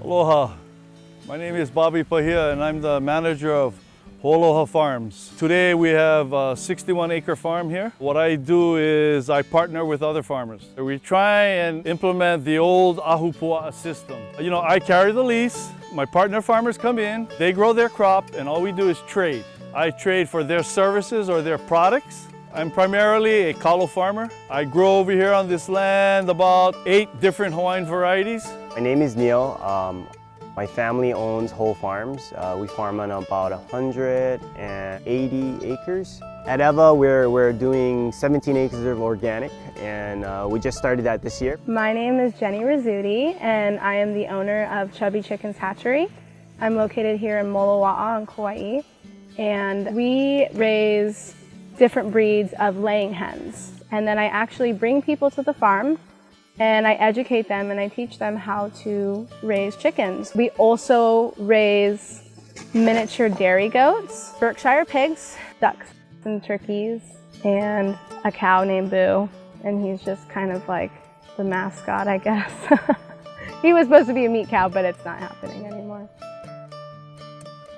Aloha, my name is Bobby Pahia and I'm the manager of Aloha Farms. Today we have a 61-acre farm here. What I do is I partner with other farmers. We try and implement the old Ahupua'a system. I carry the lease, my partner farmers come in, they grow their crop, and all we do is trade. I trade for their services or their products. I'm primarily a kalo farmer. I grow over here on this land about 8 different Hawaiian varieties. My name is Neil. My family owns Whole Farms. We farm on about 180 acres. At Eva, we're doing 17 acres of organic, and we just started that this year. My name is Jenny Rizzuti, and I am the owner of Chubby Chickens Hatchery. I'm located here in Molowa'a on Kauai, and we raise different breeds of laying hens. And then I actually bring people to the farm and I educate them and I teach them how to raise chickens. We also raise miniature dairy goats, Berkshire pigs, ducks and turkeys, and a cow named Boo. And he's just kind of like the mascot, I guess. He was supposed to be a meat cow, but it's not happening anymore.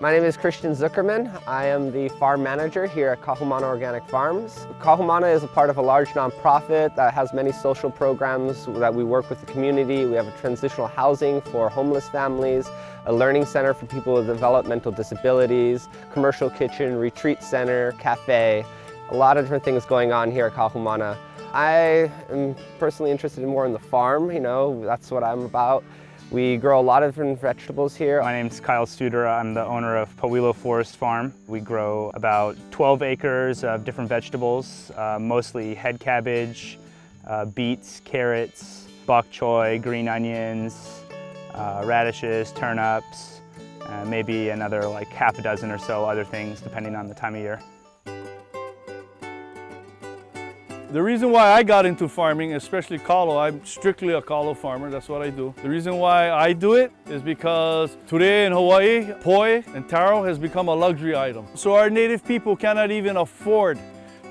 My name is Christian Zuckerman. I am the farm manager here at Kahumana Organic Farms. Kahumana is a part of a large nonprofit that has many social programs that we work with the community. We have a transitional housing for homeless families, a learning center for people with developmental disabilities, commercial kitchen, retreat center, cafe, a lot of different things going on here at Kahumana. I am personally interested more in the farm, that's what I'm about. We grow a lot of different vegetables here. My name's Kyle Studera. I'm the owner of Pawilo Forest Farm. We grow about 12 acres of different vegetables, mostly head cabbage, beets, carrots, bok choy, green onions, radishes, turnips, maybe another like half a dozen or so other things depending on the time of year. The reason why I got into farming, especially kalo, I'm strictly a kalo farmer, that's what I do. The reason why I do it is because today in Hawaii, poi and taro has become a luxury item. So our native people cannot even afford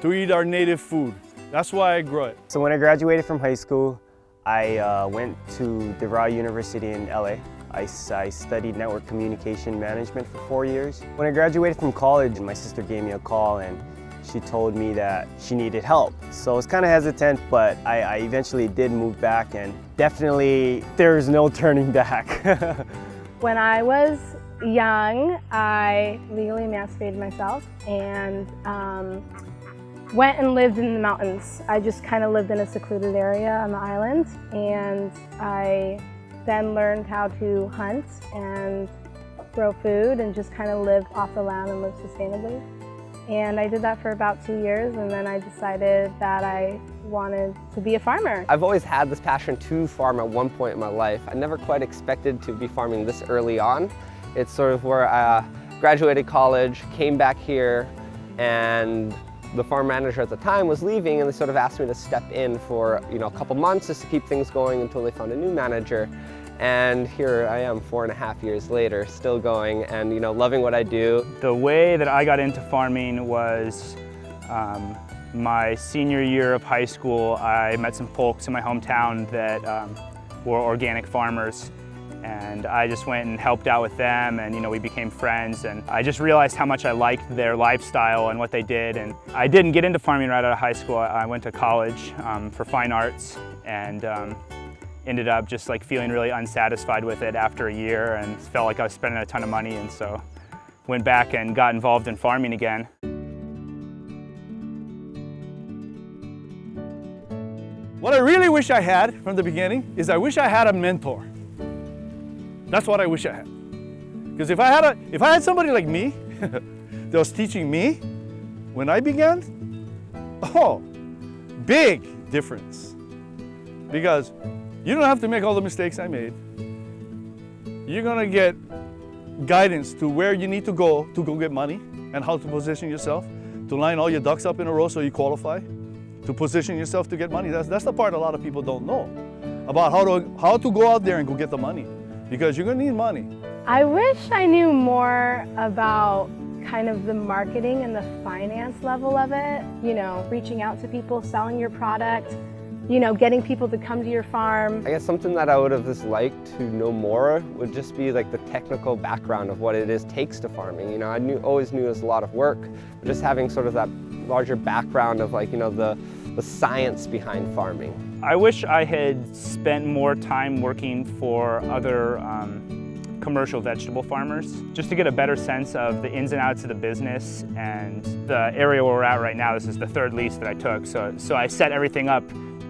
to eat our native food. That's why I grow it. So when I graduated from high school, I went to DeVry University in LA. I studied network communication management for 4 years. When I graduated from college, my sister gave me a call and she told me that she needed help. So I was kind of hesitant, but I eventually did move back, and definitely there's no turning back. When I was young, I legally emancipated myself and went and lived in the mountains. I just kind of lived in a secluded area on the island, and I then learned how to hunt and grow food and just kind of live off the land and live sustainably. And I did that for about 2 years, and then I decided that I wanted to be a farmer. I've always had this passion to farm at one point in my life. I never quite expected to be farming this early on. It's sort of where I graduated college, came back here, and the farm manager at the time was leaving, and they sort of asked me to step in for a couple months just to keep things going until they found a new manager. And here I am 4.5 years later, still going and loving what I do. The way that I got into farming was my senior year of high school. I met some folks in my hometown that were organic farmers, and I just went and helped out with them, and we became friends, and I just realized how much I liked their lifestyle and what they did. And I didn't get into farming right out of high school. I went to college for fine arts, and ended up just feeling really unsatisfied with it after a year, and felt like I was spending a ton of money, and so went back and got involved in farming again. What I really wish I had from the beginning is I wish I had a mentor. That's what I wish I had. Because if I had somebody like me that was teaching me when I began, big difference. Because you don't have to make all the mistakes I made. You're gonna get guidance to where you need to go get money and how to position yourself, to line all your ducks up in a row so you qualify, to position yourself to get money. That's the part a lot of people don't know about how to go out there and go get the money, because you're gonna need money. I wish I knew more about kind of the marketing and the finance level of it. Reaching out to people, selling your product, you know, getting people to come to your farm. I guess something that I would have just liked to know more would just be like the technical background of what it takes to farming. You know, always knew it was a lot of work, but just having sort of that larger background of like, you know, the science behind farming. I wish I had spent more time working for other commercial vegetable farmers, just to get a better sense of the ins and outs of the business and the area where we're at right now. This is the third lease that I took, so I set everything up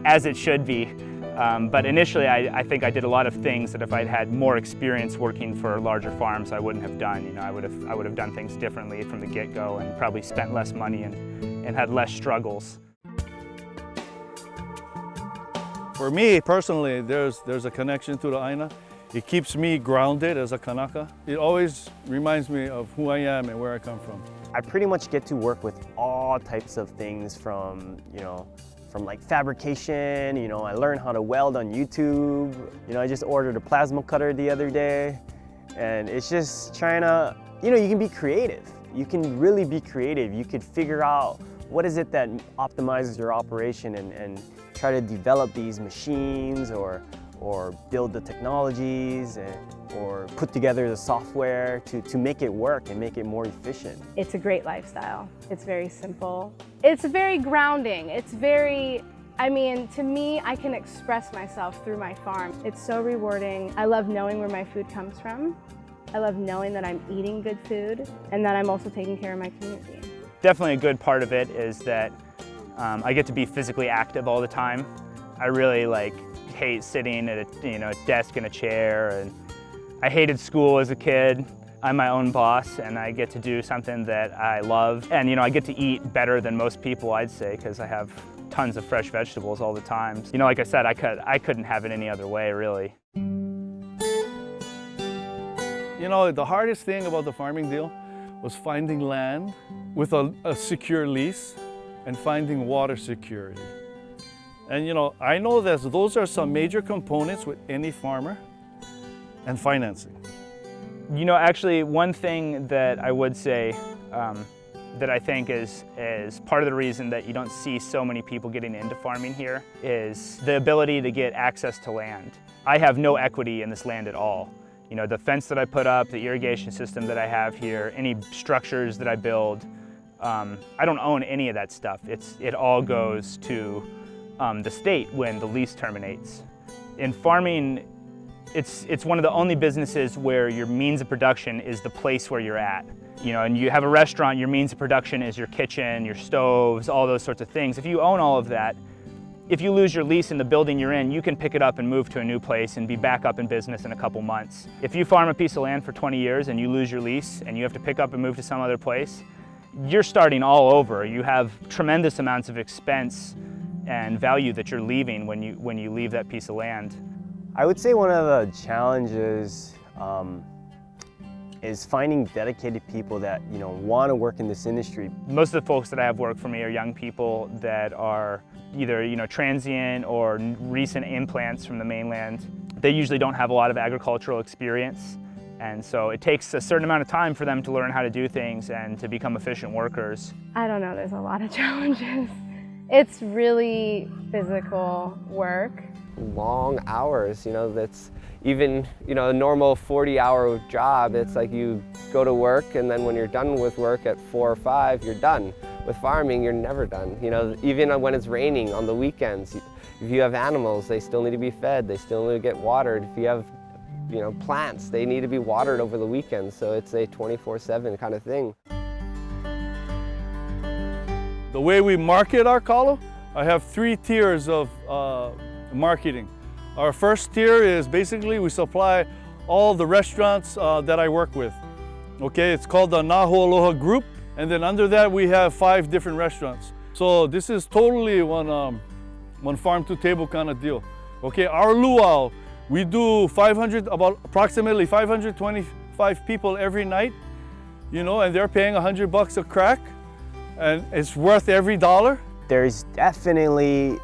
as it should be. But initially, I think I did a lot of things that if I'd had more experience working for larger farms, I wouldn't have done. You know, I would have done things differently from the get-go and probably spent less money and had less struggles. For me personally, there's a connection to the Aina. It keeps me grounded as a Kanaka. It always reminds me of who I am and where I come from. I pretty much get to work with all types of things from like fabrication, you know, I learned how to weld on YouTube. You know, I just ordered a plasma cutter the other day, and it's just trying to, you know, you can be creative. You can really be creative. You could figure out what is it that optimizes your operation and try to develop these machines or build the technologies or put together the software to make it work and make it more efficient. It's a great lifestyle. It's very simple. It's very grounding. It's very, I mean, to me, I can express myself through my farm. It's so rewarding. I love knowing where my food comes from. I love knowing that I'm eating good food and that I'm also taking care of my community. Definitely a good part of it is that I get to be physically active all the time. I really hate sitting at a desk in a chair, and I hated school as a kid. I'm my own boss, and I get to do something that I love, and I get to eat better than most people, I'd say, because I have tons of fresh vegetables all the time. You know, like I said, I couldn't have it any other way, really. You know, the hardest thing about the farming deal was finding land with a secure lease and finding water security. And I know that those are some major components with any farmer, and financing. Actually, one thing that I would say that I think is part of the reason that you don't see so many people getting into farming here is the ability to get access to land. I have no equity in this land at all. The fence that I put up, the irrigation system that I have here, any structures that I build, I don't own any of that stuff. It all goes to the state when the lease terminates. In farming, it's one of the only businesses where your means of production is the place where you're at. And you have a restaurant, your means of production is your kitchen, your stoves, all those sorts of things. If you own all of that, if you lose your lease in the building you're in, you can pick it up and move to a new place and be back up in business in a couple months. If you farm a piece of land for 20 years and you lose your lease and you have to pick up and move to some other place, you're starting all over. You have tremendous amounts of expense and value that you're leaving when you leave that piece of land. I would say one of the challenges is finding dedicated people that want to work in this industry. Most of the folks that I have work for me are young people that are either transient or recent implants from the mainland. They usually don't have a lot of agricultural experience, and so it takes a certain amount of time for them to learn how to do things and to become efficient workers. I don't know, there's a lot of challenges. It's really physical work. Long hours, that's even, a normal 40-hour job. It's like you go to work, and then when you're done with work at 4 or 5, you're done. With farming, you're never done. Even when it's raining on the weekends, if you have animals, they still need to be fed, they still need to get watered. If you have, plants, they need to be watered over the weekends. So it's a 24/7 kind of thing. The way we market our kalo, I have 3 tiers of marketing. Our first tier is basically we supply all the restaurants that I work with. Okay, it's called the Naho Aloha Group, and then under that we have 5 different restaurants. So this is totally one farm to table kind of deal. Okay, our luau, we do approximately 525 people every night, and they're paying $100 a crack, and it's worth every dollar. There's definitely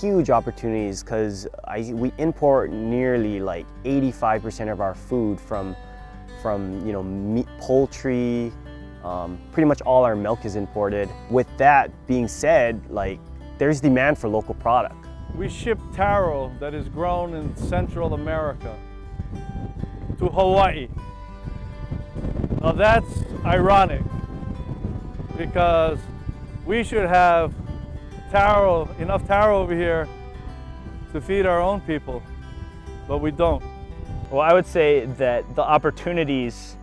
huge opportunities because we import nearly 85% of our food from meat, poultry. Pretty much all our milk is imported. With that being said, there's demand for local product. we ship taro that is grown in Central America to Hawaii. Now that's ironic because we should have enough taro over here to feed our own people, but we don't. Well, I would say that the opportunities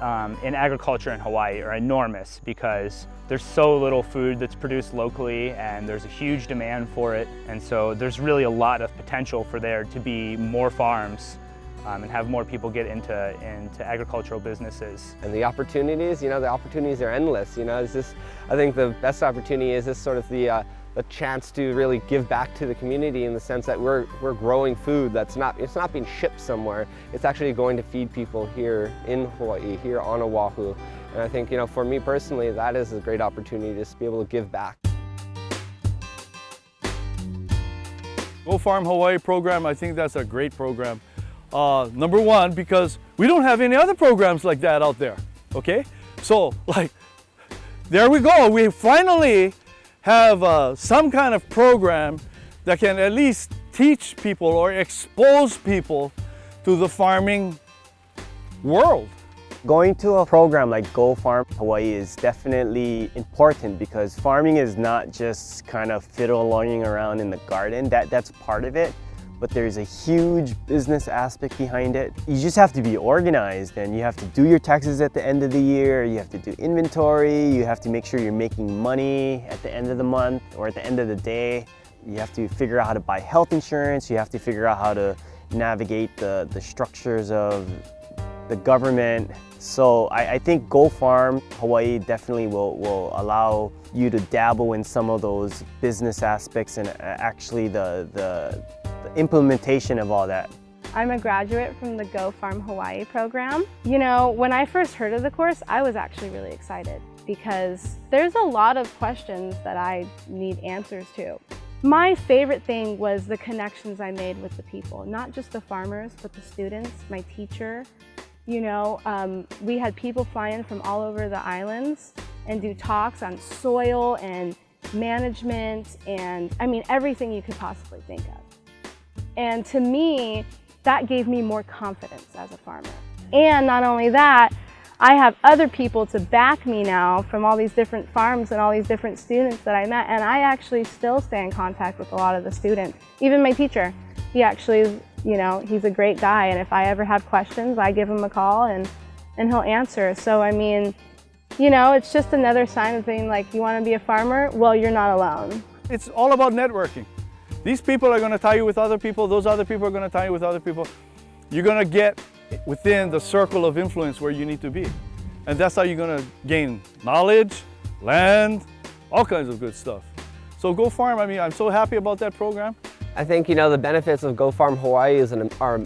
in agriculture in Hawaii are enormous because there's so little food that's produced locally and there's a huge demand for it. And so there's really a lot of potential for there to be more farms and have more people get into agricultural businesses. And the opportunities, the opportunities are endless. It's just, I think the best opportunity is just sort of the chance to really give back to the community in the sense that we're growing food it's not being shipped somewhere. It's actually going to feed people here in Hawaii, here on Oahu. And I think, for me personally, that is a great opportunity just to be able to give back. GoFarm Hawaii program, I think that's a great program. Number one, because we don't have any other programs like that out there, okay? So, there we go. We finally have some kind of program that can at least teach people or expose people to the farming world. Going to a program like GoFarm Hawaii is definitely important because farming is not just kind of fiddling around in the garden. That's part of it, but there's a huge business aspect behind it. You just have to be organized and you have to do your taxes at the end of the year, you have to do inventory, you have to make sure you're making money at the end of the month or at the end of the day. You have to figure out how to buy health insurance, you have to figure out how to navigate the structures of the government. So I think GoFarm Hawaii definitely will allow you to dabble in some of those business aspects and actually the implementation of all that. I'm a graduate from the GoFarm Hawaii program. When I first heard of the course, I was actually really excited because there's a lot of questions that I need answers to. My favorite thing was the connections I made with the people, not just the farmers, but the students, my teacher. We had people fly in from all over the islands and do talks on soil and management and everything you could possibly think of. And to me, that gave me more confidence as a farmer. And not only that, I have other people to back me now from all these different farms and all these different students that I met, and I actually still stay in contact with a lot of the students. Even my teacher, he actually, he's a great guy, and if I ever have questions, I give him a call and he'll answer. So it's just another sign of being like, you want to be a farmer? Well, you're not alone. It's all about networking. These people are going to tie you with other people, those other people are going to tie you with other people. You're going to get within the circle of influence where you need to be. And that's how you're going to gain knowledge, land, all kinds of good stuff. So GoFarm, I'm so happy about that program. I think, the benefits of GoFarm Hawaii are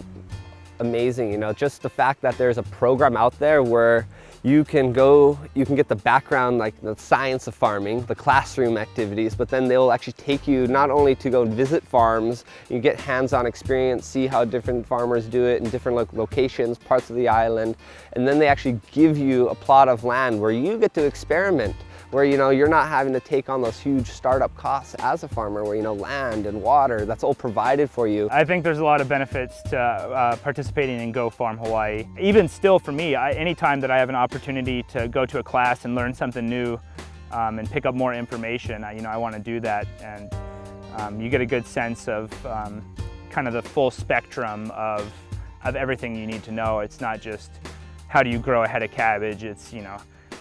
amazing. Just the fact that there's a program out there where you can get the background, like the science of farming, the classroom activities, but then they'll actually take you not only to go visit farms, you get hands-on experience, see how different farmers do it in different locations, parts of the island, and then they actually give you a plot of land where you get to experiment, where you're not having to take on those huge startup costs as a farmer, where land and water, that's all provided for you. I think there's a lot of benefits to participating in GoFarm Hawaii. Even still for me, anytime that I have an opportunity to go to a class and learn something new and pick up more information, I want to do that. And you get a good sense of kind of the full spectrum of everything you need to know. It's not just how do you grow a head of cabbage, it's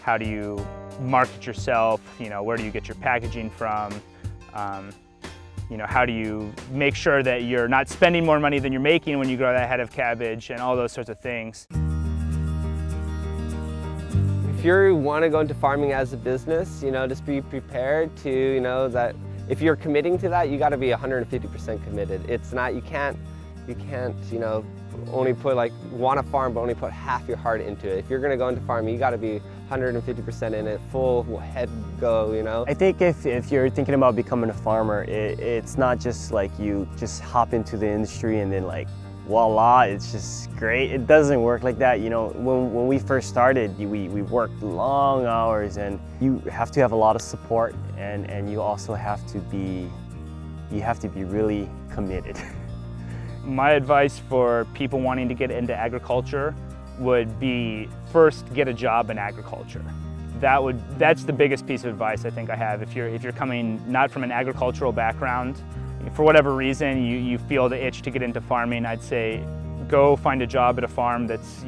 how do you market yourself, where do you get your packaging from, how do you make sure that you're not spending more money than you're making when you grow that head of cabbage, and all those sorts of things. If you want to go into farming as a business, just be prepared to, that if you're committing to that, you got to be 150% committed. It's not, you can't, only put want to farm but only put half your heart into it. If you're going to go into farming, you got to be 150% in it, full head go, I think if you're thinking about becoming a farmer, it's not just like you just hop into the industry and then voila, it's just great. It doesn't work like that. When we first started, we worked long hours, and you have to have a lot of support, and you also have to be you have to be really committed. My advice for people wanting to get into agriculture would be first get a job in agriculture. That's the biggest piece of advice I think I have. If you're coming not from an agricultural background, for whatever reason you feel the itch to get into farming, I'd say go find a job at a farm that's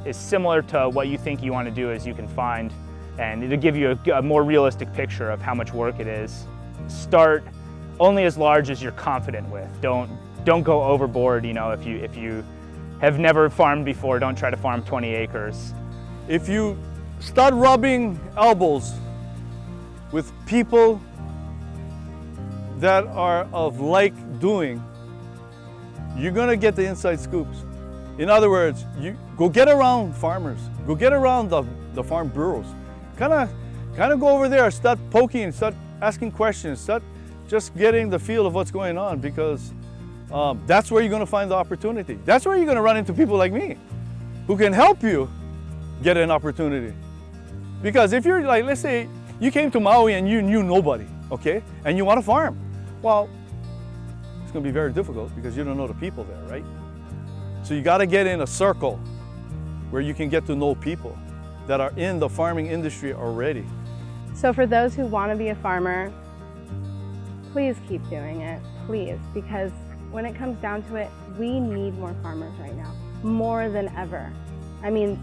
as similar to what you think you want to do as you can find, and it'll give you a more realistic picture of how much work it is. Start only as large as you're confident with. Don't go overboard. If you have never farmed before, don't try to farm 20 acres. If you start rubbing elbows with people that are of like doing, you're gonna get the inside scoops. In other words, you go get around farmers, go get around the farm bureaus. Kind of go over there, start poking, start asking questions, start just getting the feel of what's going on, because that's where you're gonna find the opportunity. That's where you're gonna run into people like me who can help you get an opportunity. Because if you're like, let's say you came to Maui and you knew nobody, okay? And you want to farm. Well, it's going to be very difficult because you don't know the people there, right? So you got to get in a circle where you can get to know people that are in the farming industry already. So for those who want to be a farmer, please keep doing it, please, because when it comes down to it, we need more farmers right now, more than ever. I mean,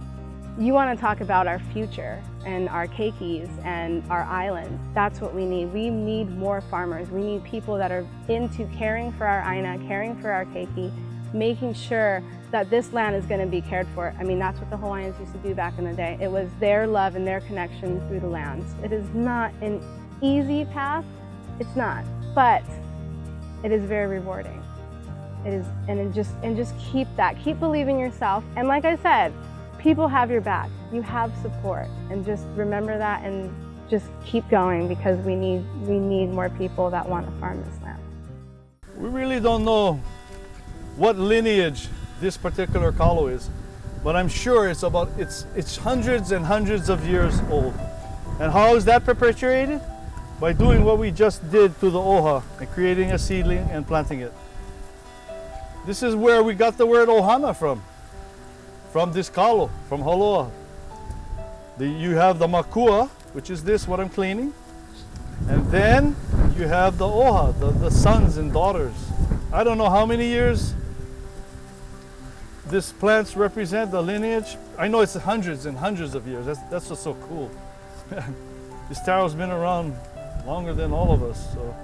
you want to talk about our future and our keikis and our islands. That's what we need. We need more farmers. We need people that are into caring for our aina, caring for our keiki, making sure that this land is going to be cared for. I mean, that's what the Hawaiians used to do back in the day. It was their love and their connection through the lands. It is not an easy path. It's not, but it is very rewarding. It is, and just keep that. Keep believing yourself. And like I said, people have your back. You have support, and just remember that, and just keep going, because we need more people that want to farm this land. We really don't know what lineage this particular kalo is, but I'm sure it's hundreds and hundreds of years old. And how is that perpetuated? By doing what we just did to the oha and creating a seedling and planting it. This is where we got the word ohana from this kalo, from Holoa. You have the makua, which is this, what I'm cleaning. And then you have the oha, the sons and daughters. I don't know how many years these plants represent, the lineage. I know it's hundreds and hundreds of years. That's just so cool. This taro's been around longer than all of us. So.